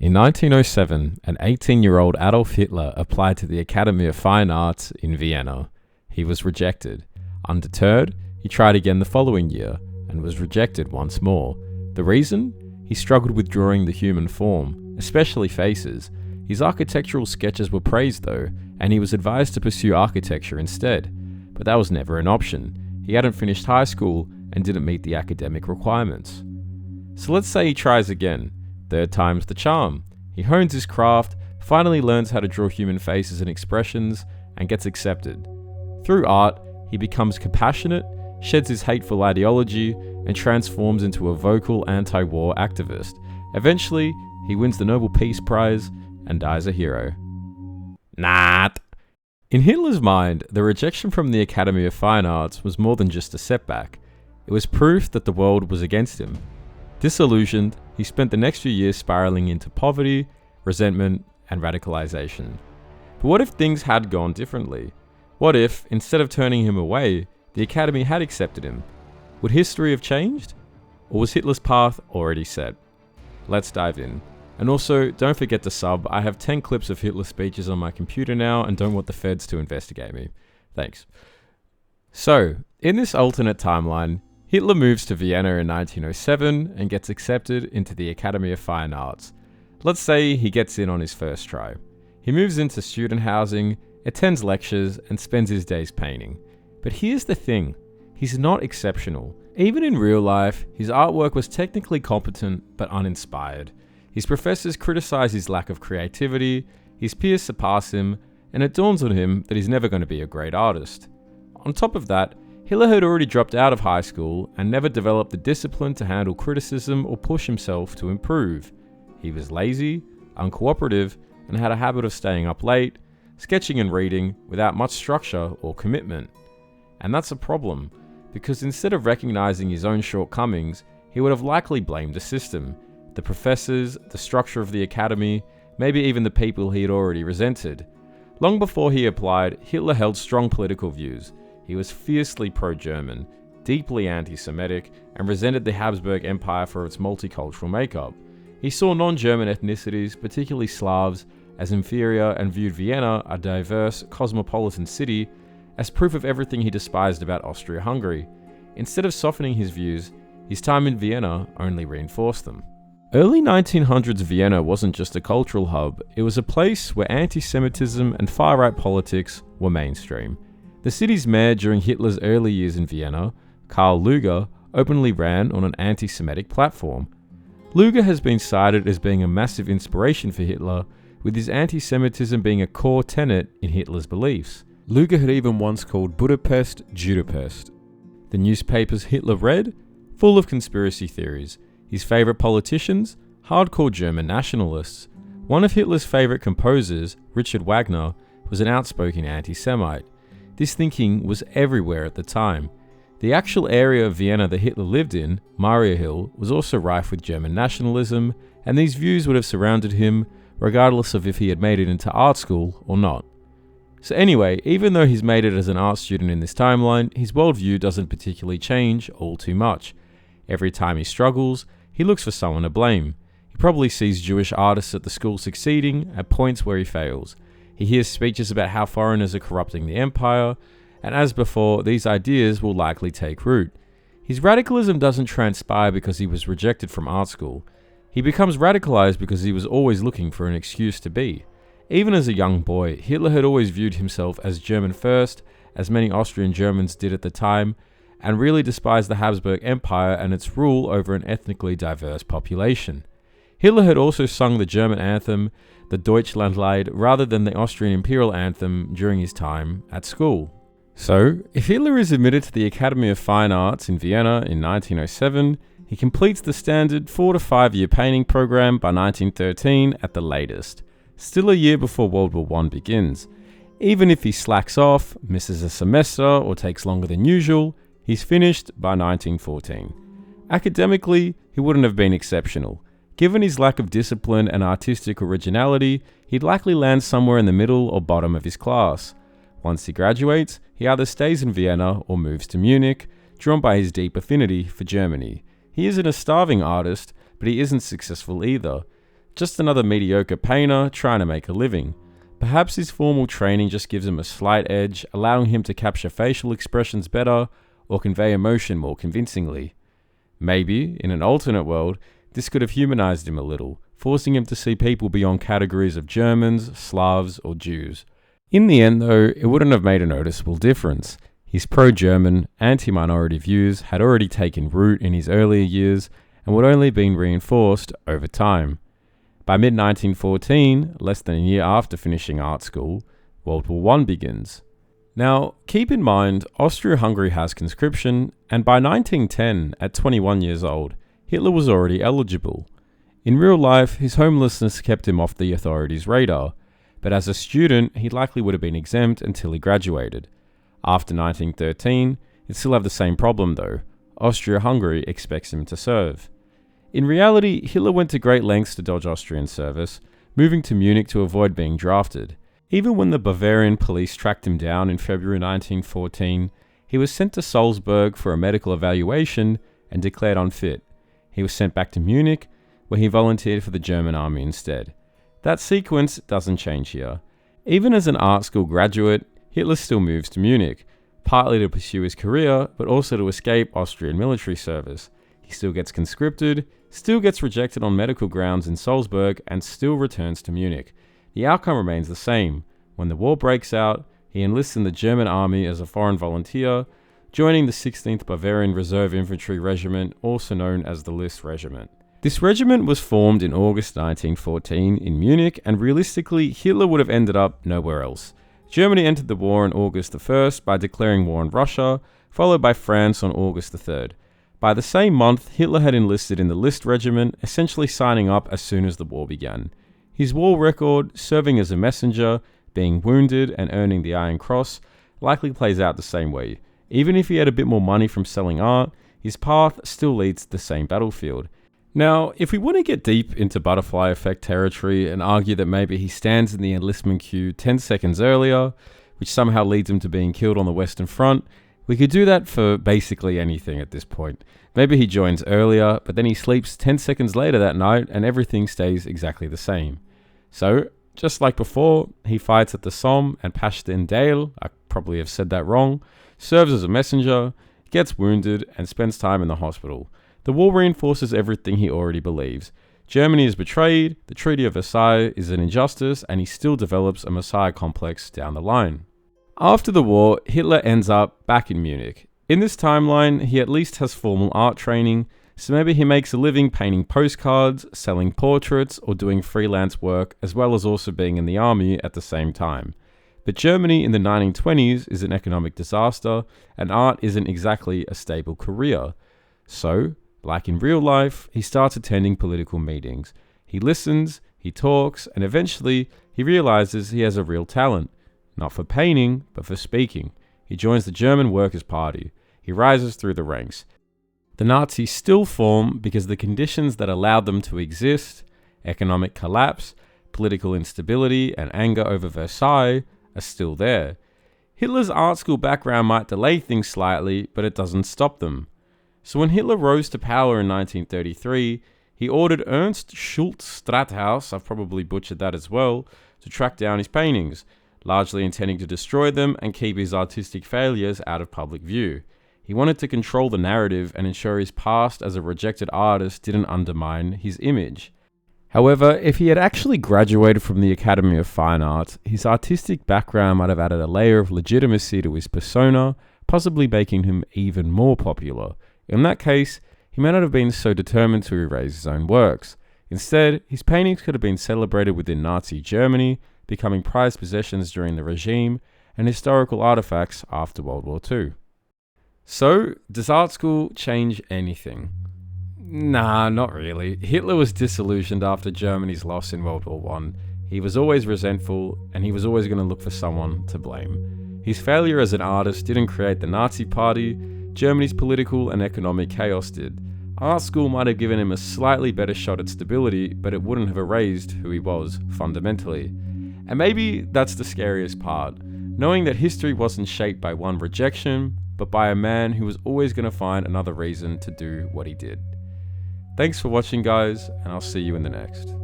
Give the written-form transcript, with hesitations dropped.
In 1907, an 18-year-old Adolf Hitler applied to the Academy of Fine Arts in Vienna. He was rejected. Undeterred, he tried again the following year and was rejected once more. The reason? He struggled with drawing the human form, especially faces. His architectural sketches were praised though, and he was advised to pursue architecture instead. But that was never an option. He hadn't finished high school and didn't meet the academic requirements. So let's say he tries again. Third time's the charm. He hones his craft, finally learns how to draw human faces and expressions, and gets accepted. Through art, he becomes compassionate, sheds his hateful ideology, and transforms into a vocal anti-war activist. Eventually, he wins the Nobel Peace Prize and dies a hero. Not. In Hitler's mind, the rejection from the Academy of Fine Arts was more than just a setback. It was proof that the world was against him. Disillusioned, he spent the next few years spiraling into poverty, resentment, and radicalization. But what if things had gone differently? What if, instead of turning him away, the Academy had accepted him? Would history have changed? Or was Hitler's path already set? Let's dive in. And also, don't forget to sub. I have 10 clips of Hitler speeches on my computer now and don't want the feds to investigate me. Thanks. So, in this alternate timeline, Hitler moves to Vienna in 1907 and gets accepted into the Academy of Fine Arts. Let's say he gets in on his first try. He moves into student housing, attends lectures, and spends his days painting. But here's the thing, he's not exceptional. Even in real life, his artwork was technically competent but uninspired. His professors criticize his lack of creativity, his peers surpass him, and it dawns on him that he's never going to be a great artist. On top of that, Hitler had already dropped out of high school and never developed the discipline to handle criticism or push himself to improve. He was lazy, uncooperative, and had a habit of staying up late, sketching and reading without much structure or commitment. And that's a problem, because instead of recognizing his own shortcomings, he would have likely blamed the system, the professors, the structure of the academy, maybe even the people he had already resented. Long before he applied, Hitler held strong political views. He was fiercely pro-German, deeply anti-Semitic, and resented the Habsburg Empire for its multicultural makeup. He saw non-German ethnicities, particularly Slavs, as inferior and viewed Vienna, a diverse, cosmopolitan city, as proof of everything he despised about Austria-Hungary. Instead of softening his views, his time in Vienna only reinforced them. Early 1900s Vienna wasn't just a cultural hub, it was a place where anti-Semitism and far-right politics were mainstream. The city's mayor during Hitler's early years in Vienna, Karl Lueger, openly ran on an anti-Semitic platform. Lueger has been cited as being a massive inspiration for Hitler, with his anti-Semitism being a core tenet in Hitler's beliefs. Lueger had even once called Budapest Judapest. The newspapers Hitler read, full of conspiracy theories. His favourite politicians, hardcore German nationalists. One of Hitler's favourite composers, Richard Wagner, was an outspoken anti-Semite. This thinking was everywhere at the time. The actual area of Vienna that Hitler lived in, Mariahill, was also rife with German nationalism, and these views would have surrounded him regardless of if he had made it into art school or not. So anyway, even though he's made it as an art student in this timeline, his worldview doesn't particularly change all too much. Every time he struggles, he looks for someone to blame. He probably sees Jewish artists at the school succeeding at points where he fails. He hears speeches about how foreigners are corrupting the empire, and as before, these ideas will likely take root. His radicalism doesn't transpire because he was rejected from art school. He becomes radicalized because he was always looking for an excuse to be. Even as a young boy, Hitler had always viewed himself as German first, as many Austrian Germans did at the time, and really despised the Habsburg Empire and its rule over an ethnically diverse population. Hitler had also sung the German anthem, the Deutschlandlied, rather than the Austrian imperial anthem during his time at school. So, if Hitler is admitted to the Academy of Fine Arts in Vienna in 1907, he completes the standard 4 to 5 year painting program by 1913 at the latest, still a year before World War I begins. Even if he slacks off, misses a semester, or takes longer than usual, he's finished by 1914. Academically, he wouldn't have been exceptional. Given his lack of discipline and artistic originality, he'd likely land somewhere in the middle or bottom of his class. Once he graduates, he either stays in Vienna or moves to Munich, drawn by his deep affinity for Germany. He isn't a starving artist, but he isn't successful either. just another mediocre painter trying to make a living. Perhaps his formal training just gives him a slight edge, allowing him to capture facial expressions better or convey emotion more convincingly. Maybe, in an alternate world, this could have humanized him a little, forcing him to see people beyond categories of Germans, Slavs, or Jews. In the end, though, it wouldn't have made a noticeable difference. His pro-German, anti-minority views had already taken root in his earlier years and would only been reinforced over time. By mid-1914, less than a year after finishing art school, World War I begins. Now, keep in mind, Austria-Hungary has conscription, and by 1910, at 21 years old, Hitler was already eligible. In real life, his homelessness kept him off the authorities' radar, but as a student, he likely would have been exempt until he graduated. After 1913, he'd still have the same problem though. Austria-Hungary expects him to serve. In reality, Hitler went to great lengths to dodge Austrian service, moving to Munich to avoid being drafted. Even when the Bavarian police tracked him down in February 1914, he was sent to Salzburg for a medical evaluation and declared unfit. He was sent back to Munich, where he volunteered for the German army instead. That sequence doesn't change here. Even as an art school graduate, Hitler still moves to Munich, partly to pursue his career, but also to escape Austrian military service. He still gets conscripted, still gets rejected on medical grounds in Salzburg, and still returns to Munich. The outcome remains the same. When the war breaks out, he enlists in the German army as a foreign volunteer, joining the 16th Bavarian Reserve Infantry Regiment, also known as the List Regiment. This regiment was formed in August 1914 in Munich, and realistically, Hitler would have ended up nowhere else. Germany entered the war on August 1st by declaring war on Russia, followed by France on August 3rd. By the same month, Hitler had enlisted in the List Regiment, essentially signing up as soon as the war began. His war record, serving as a messenger, being wounded, and earning the Iron Cross, likely plays out the same way. Even if he had a bit more money from selling art, his path still leads to the same battlefield. Now, if we want to get deep into butterfly effect territory and argue that maybe he stands in the enlistment queue 10 seconds earlier, which somehow leads him to being killed on the Western Front, we could do that for basically anything at this point. Maybe he joins earlier, but then he sleeps 10 seconds later that night and everything stays exactly the same. So, just like before, he fights at the Somme and Passchendaele, I probably have said that wrong, serves as a messenger, gets wounded, and spends time in the hospital. The war reinforces everything he already believes. Germany is betrayed, the Treaty of Versailles is an injustice, and he still develops a Messiah complex down the line. After the war, Hitler ends up back in Munich. In this timeline, he at least has formal art training, so maybe he makes a living painting postcards, selling portraits, or doing freelance work, as well as also being in the army at the same time. But Germany in the 1920s is an economic disaster, and art isn't exactly a stable career. So, like in real life, he starts attending political meetings. He listens, he talks, and eventually he realizes he has a real talent. Not for painting, but for speaking. He joins the German Workers' Party. He rises through the ranks. The Nazis still form because the conditions that allowed them to exist, economic collapse, political instability, and anger over Versailles, are still there. Hitler's art school background might delay things slightly, but it doesn't stop them. So when Hitler rose to power in 1933, he ordered Ernst Schultz Strathaus, I've probably butchered that as well, to track down his paintings, largely intending to destroy them and keep his artistic failures out of public view. He wanted to control the narrative and ensure his past as a rejected artist didn't undermine his image. However, if he had actually graduated from the Academy of Fine Arts, his artistic background might have added a layer of legitimacy to his persona, possibly making him even more popular. In that case, he may not have been so determined to erase his own works. Instead, his paintings could have been celebrated within Nazi Germany, becoming prized possessions during the regime, and historical artifacts after World War II. So, does art school change anything? Nah, not really. Hitler was disillusioned after Germany's loss in World War I. He was always resentful, and he was always going to look for someone to blame. His failure as an artist didn't create the Nazi Party. Germany's political and economic chaos did. Art school might have given him a slightly better shot at stability, but it wouldn't have erased who he was, fundamentally. And maybe that's the scariest part, knowing that history wasn't shaped by one rejection, but by a man who was always going to find another reason to do what he did. Thanks for watching, guys, and I'll see you in the next.